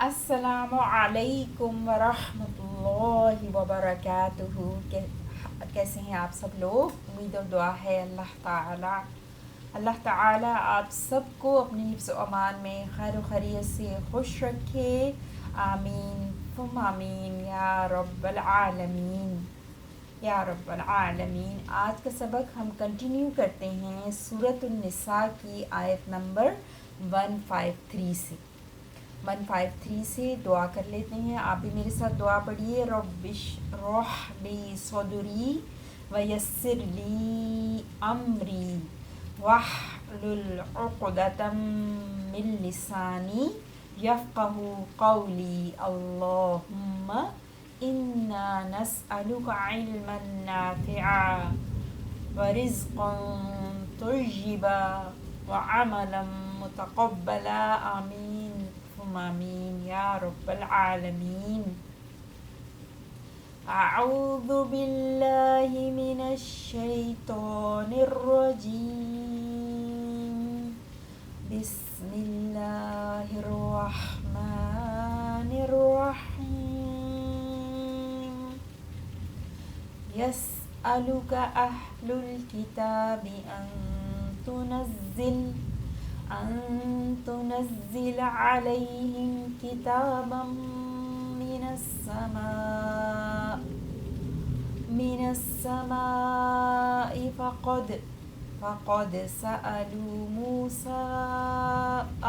السلام علیکم ورحمۃ اللہ وبرکاتہ۔ کیسے ہیں آپ سب لوگ؟ امید و دعا ہے اللہ تعالی آپ سب کو اپنی حفظ و امان میں خیر و خیریت سے خوش رکھے، آمین ثم آمین یا رب العالمین یا رب العالمین۔ آج کا سبق ہم کنٹینیو کرتے ہیں سورۃ النساء کی آیت نمبر 153 سے 153 سے دعا کر لیتے ہیں۔ آپ بھی میرے ساتھ دعا پڑھیے۔ رب اشرح لی صدری ویسر لی امری واحلل عقدۃ من لسانی یفقہوا قولی۔ اللہم انا نسألک علما نافعا ورزقا طیبا وعملا متقبلا، آمین ثم آمین یا رب العالمین۔ اعوذ باللہ من الشیطان الرجیم، بسم اللہ الرحمن الرحیم۔ يسألك أهل الكتاب أن تنزل عليهم كتابا من السماء فقد سألوا موسى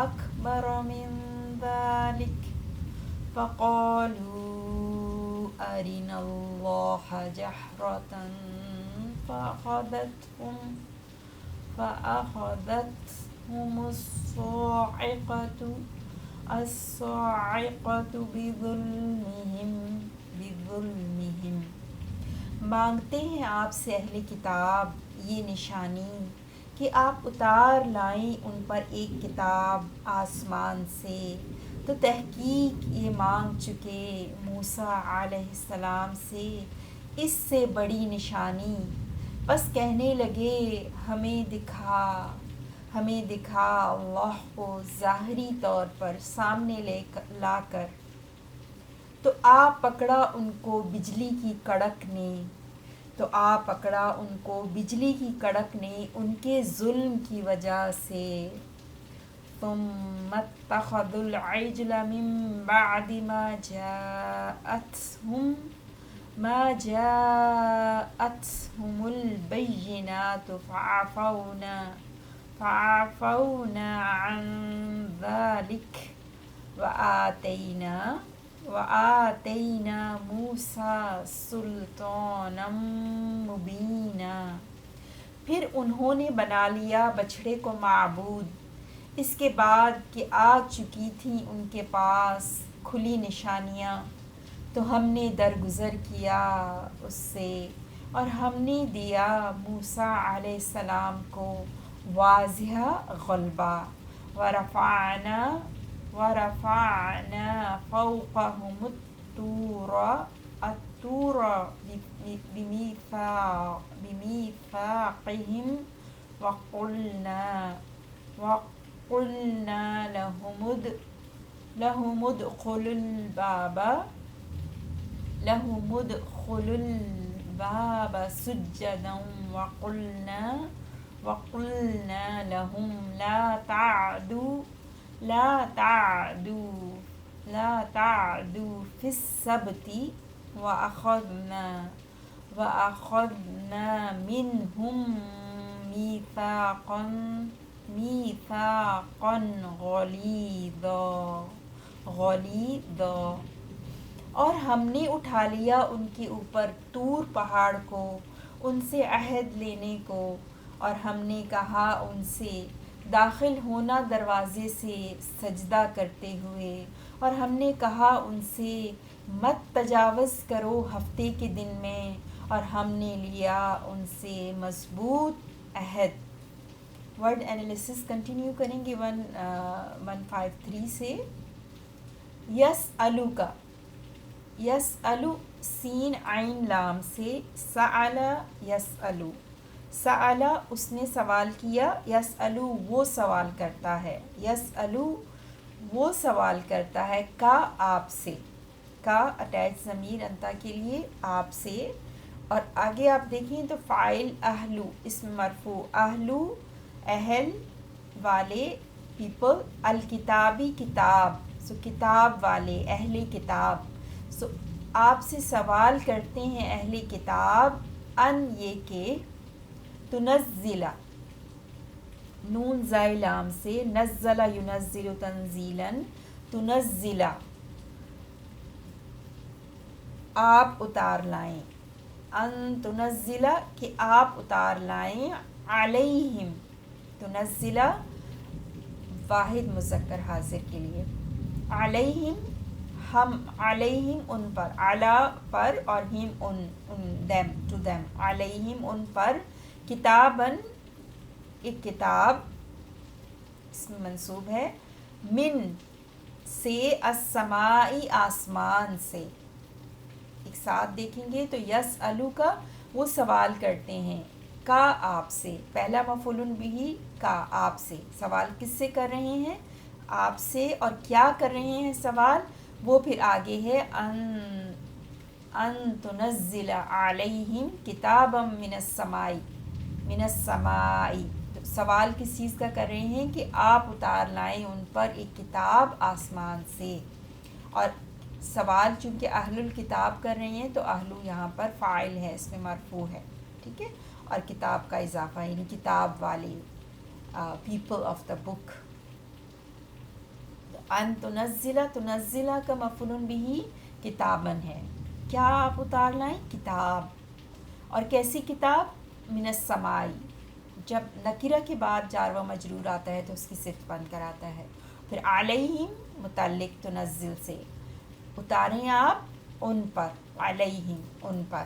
أكبر من ذلك فقالوا أرنا الله جهرة فأخذتهم الصاعقة بظلمهم۔ مانگتے ہیں آپ سے اہل کتاب یہ نشانی کہ آپ اتار لائیں ان پر ایک کتاب آسمان سے، تو تحقیق یہ مانگ چکے موسیٰ علیہ السلام سے اس سے بڑی نشانی، بس کہنے لگے ہمیں دکھا اللہ کو ظاہری طور پر سامنے لا کر، تو آ پکڑا ان کو بجلی کی کڑک نے ان کے ظلم کی وجہ سے۔ ثم اتخذوا العجل من بعد ما جاءتهم البينات فعفونا عن ذلك وآتينا موسى سلطانا مبينا۔ پھر انہوں نے بنا لیا بچھڑے کو معبود، اس کے بعد کہ آ چکی تھیں ان کے پاس کھلی نشانیاں، تو ہم نے درگزر کیا اس سے، اور ہم نے دیا موسیٰ علیہ السلام کو واضح غلبہ۔ ورفعنا فوقهم الطور بميثاقهم وقلنا لهم ادخلوا الباب سجدا وقلنا لهم لا تعدوا في السبت وأخذنا منهم ميثاقا غليظا۔ اور ہم نے اٹھا لیا ان کے اوپر طور پہاڑ کو ان سے عہد لینے کو، اور ہم نے کہا ان سے داخل ہونا دروازے سے سجدہ کرتے ہوئے، اور ہم نے کہا ان سے مت تجاوز کرو ہفتے کے دن میں، اور ہم نے لیا ان سے مضبوط عہد۔ ورڈ انالیسس کنٹینیو کریں گے 153 سے۔ یسألو سین عین لام سے، سأل یسألو، سأل اس نے سوال کیا، یسألو وہ سوال کرتا ہے، یسألو وہ سوال کرتا ہے کا آپ سے، کا اٹیچ ضمیر انتا کے لیے آپ سے، اور آگے آپ دیکھیں تو فاعل اہلو اسم مرفوع، اہلو اہل والے پیپل، الکتابی کتاب، سو کتاب والے اہل کتاب، سو آپ سے سوال کرتے ہیں اہل کتاب ان یہ کہ تنزلہ نون زائے لام سے نزلہ ینزل تنزیلا، تنزلہ آپ اتار لائیں، ان تنزلہ کہ آپ اتار لائیں، علیہم تنزلہ واحد مذکر حاضر کے لیے، علیہم ہم، علیہم ان پر، علی پر اور ہم ان دیم ٹو دیم، علیہم ان پر، کتاباً ایک کتاب، اس میں منصوب ہے، من سے، السمائی آسمان سے، ایک ساتھ دیکھیں گے تو یسألو کا وہ سوال کرتے ہیں، کا آپ سے، پہلا مفعول بہ کا آپ سے، سوال کس سے کر رہے ہیں؟ آپ سے، اور کیا کر رہے ہیں سوال؟ وہ پھر آگے ہے ان تنزل علیہم کتابا من السماء، من السماء، سوال کس چیز کا کر رہے ہیں کہ آپ اتار لائیں ان پر ایک کتاب آسمان سے، اور سوال چونکہ اہل الکتاب کر رہے ہیں تو اہل یہاں پر فاعل ہے، اس میں مرفوع ہے، ٹھیک ہے، اور کتاب کا اضافہ یعنی کتاب والے، پیپل آف دا بک۔ ان تنزلہ، تنزلہ کا مفعول بہ کتابن ہے، کیا آپ اتار لائیں؟ کتاب، اور کیسی کتاب؟ من السماء، جب نکرہ کے بعد جار و مجرور آتا ہے تو اس کی صفت بن کر آتا ہے، پھر علیہم متعلق تنزل سے، اتاریں آپ ان پر، علیہم ان پر۔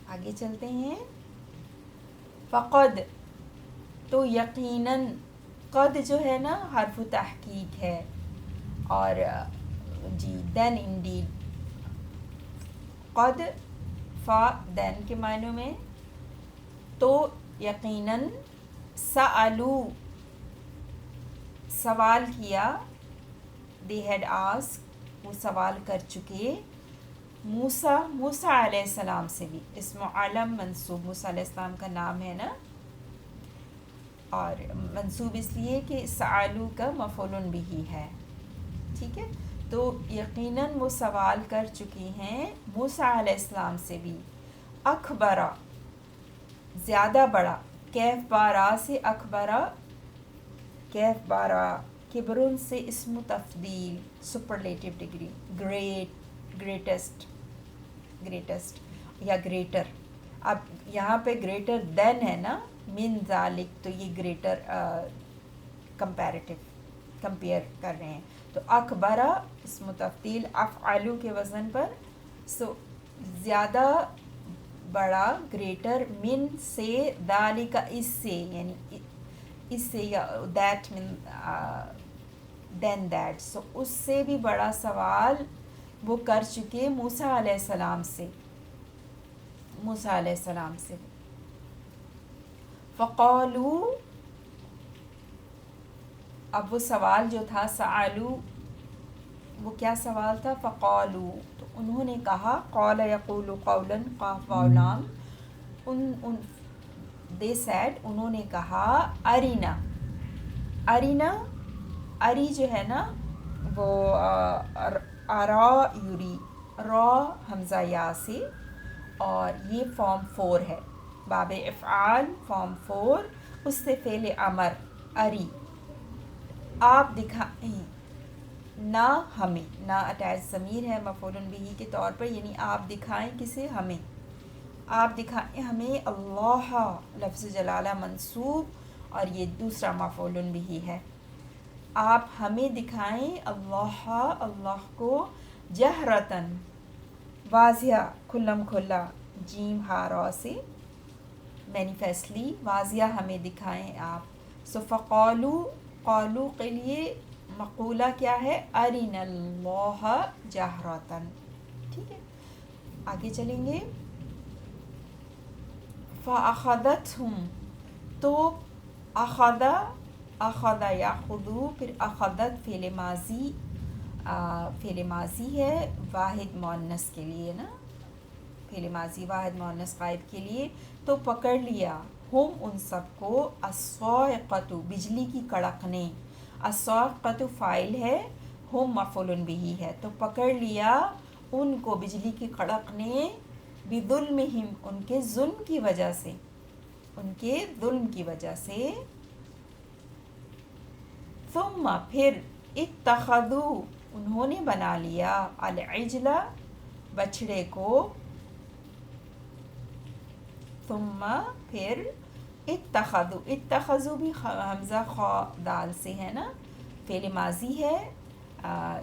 آگے چلتے ہیں، فقد تو یقیناً، قد جو ہے نا حرف تحقیق ہے، اور جی دین انڈیڈ، قد فا دین کے معنوں میں، تو یقیناً، سألو سوال کیا، they had asked وہ سوال کر چکے، موسیٰ موسیٰ علیہ السلام سے بھی، اسم علم منصوب، موسیٰ علیہ السلام کا نام ہے نا، اور منصوب اس لیے کہ سألو کا مفعول بہ ہے، ٹھیک ہے، تو یقیناً وہ سوال کر چکی ہیں موسیٰ علیہ السلام سے بھی، اکبرہ زیادہ بڑا، کیف بارا سے اکبرہ، کیف بارا، کبرن سے اسم تفضیل سپرلیٹیو ڈگری، گریٹ، گریٹسٹ، گریٹسٹ یا گریٹر، اب یہاں پہ گریٹر دین ہے نا، من ذالک، تو یہ گریٹر کمپیریٹیو کمپیئر کر رہے ہیں، تو اکبرہ اسم تفضیل افعلو کے وزن پر، سو زیادہ بڑا، گریٹر، من سے، ذالک اس سے، یعنی اس سے، یا دیٹ من دین دیٹ، سو اس سے بھی بڑا سوال وہ کر چکے موسیٰ علیہ السلام سے، موسیٰ علیہ السلام سے۔ فقالو، اب وہ سوال جو تھا سألو، وہ کیا سوال تھا؟ فقالو، تو انہوں نے کہا، قال یقول قولا، قاف واو لام، ان they said، انہوں نے کہا، ارینا، ارینا، اری جو ہے نا وہ ارا یوری، را حمزہ یا سے، اور یہ فارم 4 ہے، باب افعال فارم 4، اس سے فعل امر، اری، آپ دکھائیں، نہ ہمیں، نہ اٹیچ ضمیر ہے مفعول بہ کے طور پر، یعنی آپ دکھائیں کسے؟ ہمیں، آپ دکھائیں ہمیں، اللہ لفظ جلالہ منصوب، اور یہ دوسرا مفعول بہ ہے، آپ ہمیں دکھائیں، اللہ اللہ کو، جہرتاً واضح، کھلم کھلا، جیم ہا را سے، مینیفیسٹلی واضح ہمیں دکھائیں آپ، سو فقالو، قالو کے لیے مقولہ کیا ہے؟ ارنا اللہ جہرتاً، ٹھیک ہے، آگے چلیں گے، فَأَخَذَتْهُمْ، تو اخذا اخذ یاخذو، پھر اخذت فعل ماضی ہے واحد مؤنث کے لیے نا، فعل ماضی واحد مؤنث غائب کے لیے، تو پکڑ لیا ہم ان سب کو، الصاعقۃ بجلی کی کڑکنے، الصاعقۃ فاعل ہے، ہم مفعول بہ ہے، تو پکڑ لیا ان کو بجلی کی کڑکنے، بظلمہم ان کے ظلم کی وجہ سے، ان کے ظلم کی وجہ سے، ثم پھر اتخذوا انہوں نے بنا لیا، العجل بچھڑے کو، ثم پھر اتخذوا بھی حمزہ خا دال سے ہے نا، فعل ماضی ہے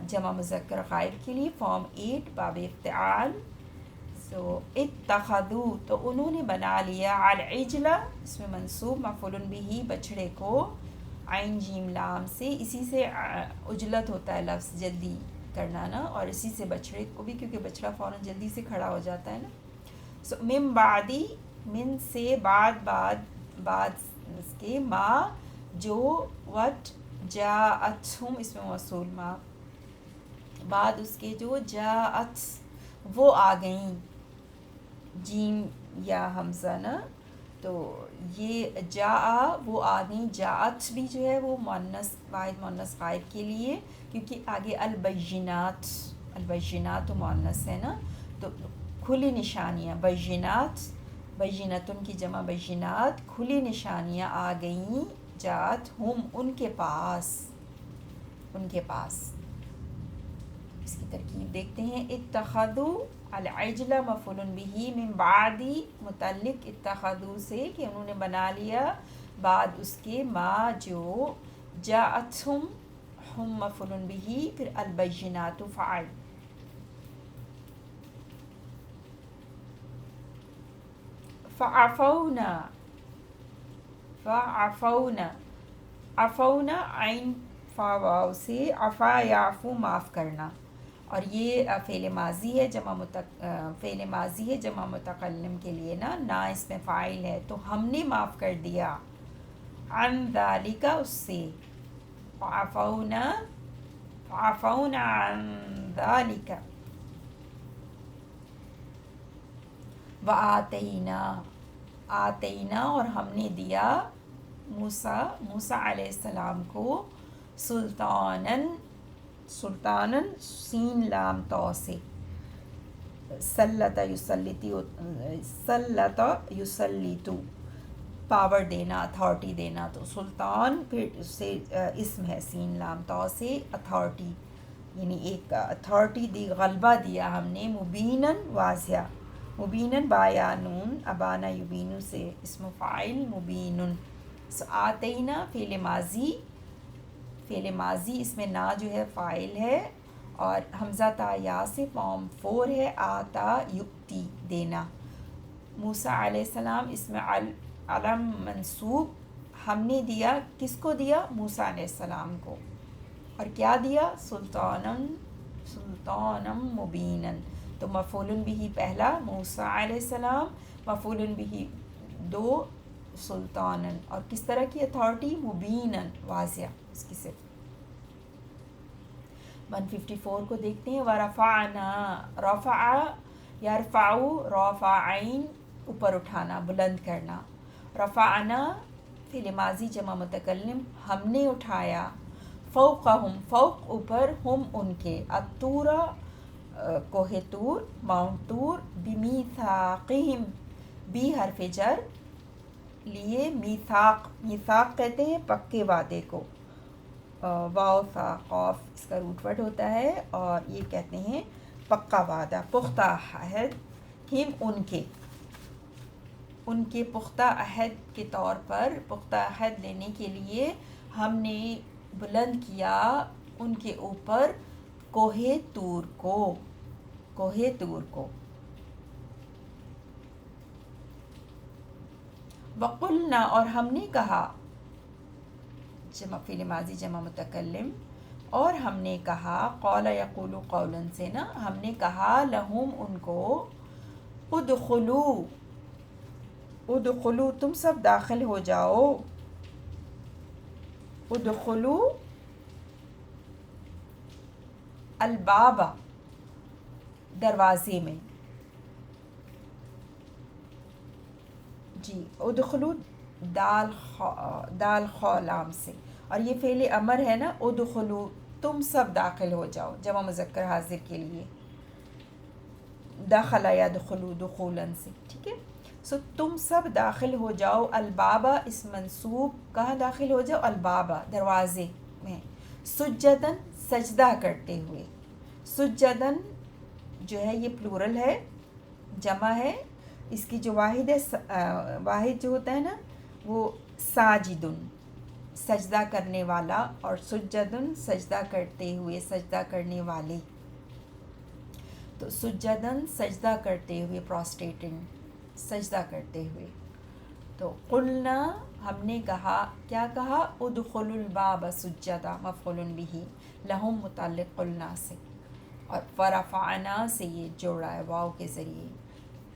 جمع مذکر غائب کے لیے، فارم 8 باب افتعال، سو اتخذوا تو انہوں نے بنا لیا، العجل اس میں منصوب مفعول بہ بچھڑے کو، عین جیم لام سے، اسی سے عجلت ہوتا ہے لفظ جلدی کرنا نا، اور اسی سے بچھڑے کو بھی، کیونکہ بچڑا فوراً جلدی سے کھڑا ہو جاتا ہے نا، سو من بعدی من سے بعد اس کے، ما جو، وٹ جاءتہم اس میں موصول ما، بعد اس کے جو، جاءت وہ آ گئیں، جیم یا حمزہ نا، تو یہ جاء وہ آ گئیں، جاءت بھی جو ہے وہ مؤنث واحد مؤنث غائب کے لیے، کیونکہ آگے البینات مؤنث ہے نا، تو کھلی نشانیاں، بینتن کی جمع بینات، کھلی نشانیاں آ گئیں، جاءت ہم ان کے پاس، اس کی ترکیب دیکھتے ہیں، اتخذوا العجل مفعول بہ، من بعد متعلق اتخذوا سے کہ انہوں نے بنا لیا، بعد اس کے، ما جو، جاءتہم ہم مفعول بہ، پھر البینات فاعل، عفونا عین فا واو سے، عفا یعفو معاف کرنا، اور یہ فعل ماضی ہے جمع متکلم کے لیے نا اس میں فاعل ہے، تو ہم نے معاف کر دیا، عن ذالک اس سے، عفونا عن ذالک، آتینا اور ہم نے دیا، موسیٰ علیہ السلام کو، سلطاناً سین لام تو سے، سلط یسلط پاور دینا، اتھارٹی دینا، تو سلطان پھر سے اسم ہے سین لام تو سے، اتھارٹی یعنی ایک اتھارٹی دی، غلبہ دیا ہم نے، مبیناً واضح، مبیناً بیانون، ابانا یبینو سے اسم فاعل مبینن، آتینا فعل ماضی اس میں نا جو ہے فاعل ہے، اور حمزہ تا یا سے فارم 4 ہے، آتا یؤتی دینا، موسیٰ علیہ السلام اس میں علم منصوب، ہم نے دیا کس کو دیا، موسیٰ علیہ السلام کو، اور کیا دیا، سلطانم مبینن، تو مفعول بہ پہلا موسیٰ علیہ السلام، مفعول بہ 2 سلطانن، اور کس طرح کی اتھارٹی، مبینن واضح، اس کی صرف 154 کو دیکھتے ہیں، ورفعنا رفع یرفع رافعین اوپر اٹھانا بلند کرنا، رفعنا فعل ماضی جمع متکلم ہم نے اٹھایا، فوقہم فوق اوپر، ہم ان کے، الطور کوہ طور ماؤنٹ طور، بمیثاقہم بی حرف جر لیے، میثاق کہتے ہیں پکے وعدے کو، واو تھا قاف اس کا روٹ ورڈ ہوتا ہے، اور یہ کہتے ہیں پکا وعدہ، پختہ عہد، ہم ان کے پختہ عہد کے طور پر، پختہ عہد لینے کے لیے ہم نے بلند کیا ان کے اوپر کوہ طور کو، وقلنا اور ہم نے کہا، فعل ماضی جمع متکلم، اور ہم نے کہا، قول یقول قولا سے نا، ہم نے کہا، لہم ان کو، ادخلوا تم سب داخل ہو جاؤ، ادخلو الباب، دروازے میں. جی ادخلو دال خا لام سے، اور یہ فعل امر ہے نا. ادخلو تم سب داخل ہو جاؤ، جمع مذکر حاضر کے لیے. دخل یدخلو دخولاً سے، ٹھیک ہے. سو تم سب داخل ہو جاؤ. البابا اس منصوب، کہاں داخل ہو جاؤ؟ البابا دروازے میں. سجدن سجدہ کرتے ہوئے. سجدن جو ہے یہ پلورل ہے، جمع ہے. اس کی جو واحد ہے، واحد جو ہوتا ہے نا وہ ساجدن، سجدہ کرنے والا، اور سجدن سجدہ کرتے ہوئے، سجدہ کرنے والے. تو سجدن سجدہ کرتے ہوئے، پروسٹریٹنگ، سجدہ کرتے ہوئے. تو قلنا ہم نے کہا، کیا کہا؟ ادخلوا الباب سجدا، مفعول بہ لہم متعلق قلنا سے، اور فرفعنا سے یہ جوڑا ہے واو کے ذریعے،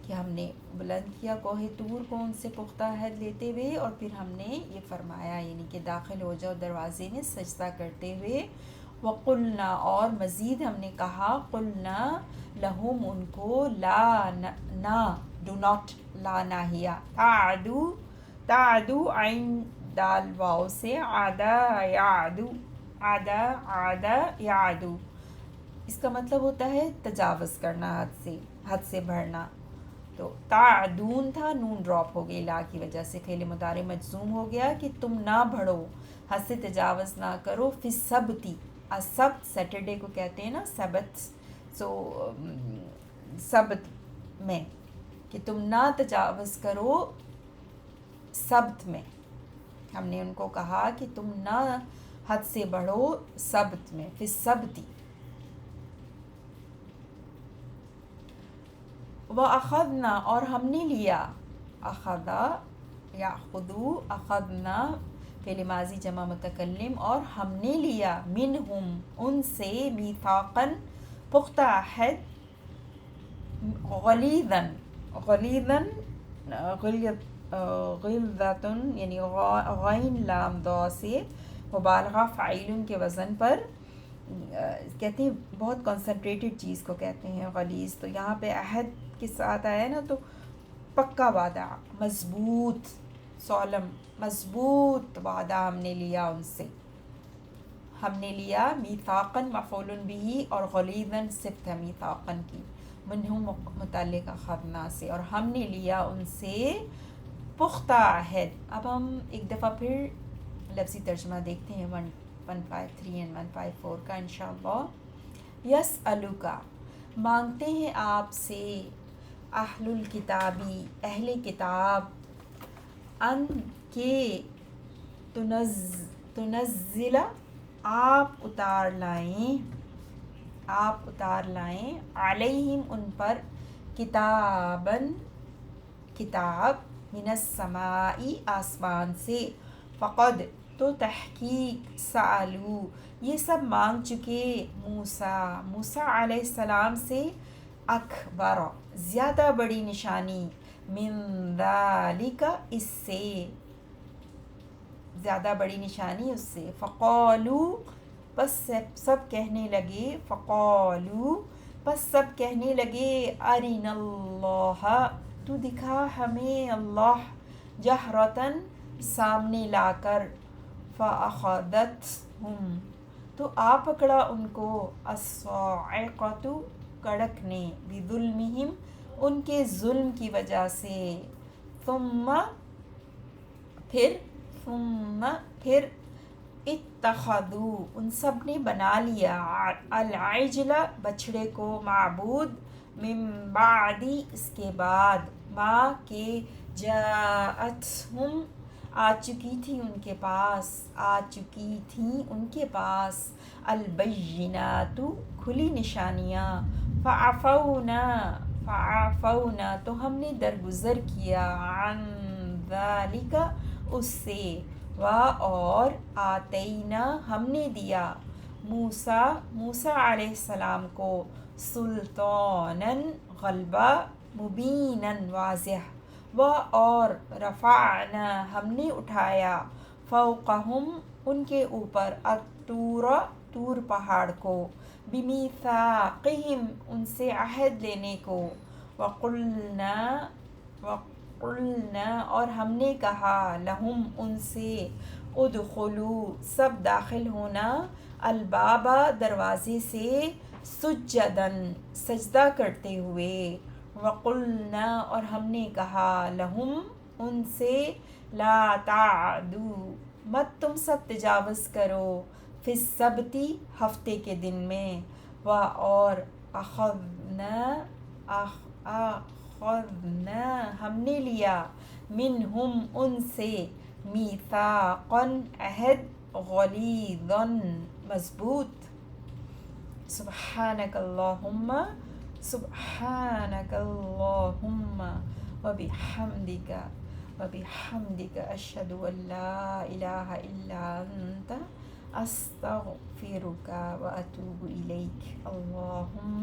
کہ ہم نے بلند کیا کوہ طور کو ان سے پختہ عہد لیتے ہوئے، اور پھر ہم نے یہ فرمایا یعنی کہ داخل ہو جاؤ دروازے میں سجدہ کرتے ہوئے. وقلنا اور مزید ہم نے کہا، قلنا لہم ان کو، لا نا ڈو ناٹ، لا ناہیہ، تعدو عین دال واؤ سے، عادا یعدو، عادا یعدو، اس کا مطلب ہوتا ہے تجاوز کرنا، حد سے بڑھنا. تو تعدون تھا، نون ڈراپ ہو گئی لا کی وجہ سے، فعل مضارع مجزوم ہو گیا کہ تم نہ بڑھو، حد سے تجاوز نہ کرو. فی السبت، السبت سیٹرڈے کو کہتے ہیں نا، سبت. سو سبت میں، کہ تم نہ تجاوز کرو سبت میں. ہم نے ان کو کہا کہ تم نہ حد سے بڑھو سبت میں، فی السبتی. وَأَخَذْنَا اور ہم نے لیا، اخذا یاخذو، اخذنا فعل ماضی جمع متکلم، اور ہم نے لیا، منہم ان سے، میثاقاً پختہ عہد، غلیظاً غلیظاً غلظۃ یعنی غین لام دو سے مبالغہ فاعل کے وزن پر، کہتے ہیں بہت کنسنٹریٹڈ چیز کو کہتے ہیں غلیظ. تو یہاں پہ عہد کے ساتھ آیا نا، تو پکا وعدہ، مضبوط، سولم، مضبوط وعدہ ہم نے لیا ان سے. ہم نے لیا میثاقاً مفعول بہ، اور غلیظاً صفت ہے میثاقاً کی، منہم متعلق اخذنا سے، اور ہم نے لیا ان سے پختہ عہد. اب ہم ایک دفعہ پھر لفظی ترجمہ دیکھتے ہیں 153 and 154 کا انشاءاللہ. یسألک مانگتے ہیں آپ سے، اہل الکتابی اہل کتاب، ان کے تنزل آپ اتار لائیں، علیہم ان پر، کتاباً کتاب، من السماء آسمان سے. فقد تو تحقیق، سألو یہ سب مانگ چکے، موسیٰ علیہ السلام سے، اکبر زیادہ بڑی نشانی، من ذالک اس سے، زیادہ بڑی نشانی اس سے. فقالو پس سب کہنے لگے، فقالو پس سب کہنے لگے، ارنا اللہ تو دکھا ہمیں اللہ، جہرتاً سامنے لا کر. فأخذتہم تو آ پکڑا ان کو، الصاعقۃ کڑک نے، بظلمہم ان کے ظلم کی وجہ سے. ثم پھر اتخذوا ان سب نے بنا لیا، العجل بچھڑے کو، معبود، من بعد اس کے بعد، ما کہ جاءتہم آ چکی تھیں ان کے پاس، البینات کھلی نشانیاں. فعفونا تو ہم نے درگزر کیا، عن ذالک اس سے، اور آتینا ہم نے دیا، موسیٰ علیہ السلام کو، سلطاناً غلبہ، مبیناً واضح، اور رفعنا ہم نے اٹھایا، فوقہم ان کے اوپر طور پہاڑ کو، بمیثاقہم ان سے عہد لینے کو، وقلنا اور ہم نے کہا، لہم ان سے، ادخلوا سب داخل ہونا، البابا دروازے سے، سجدن سجدہ کرتے ہوئے، وقلنا اور ہم نے کہا، لہم ان سے، لا تعدوا مت تم سب تجاوز کرو، فی السبتی ہفتے کے دن میں، اور اخذنا ہم نے لیا، منہم ان سے، میثاقا عہد، غلیظا مضبوط۔ سبحانک اللہم وبحمدک اشہد ان لا الہ الا انت استغفرک واتوب الیک۔ اللہم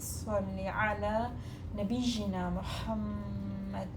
صل علی نبینا محمد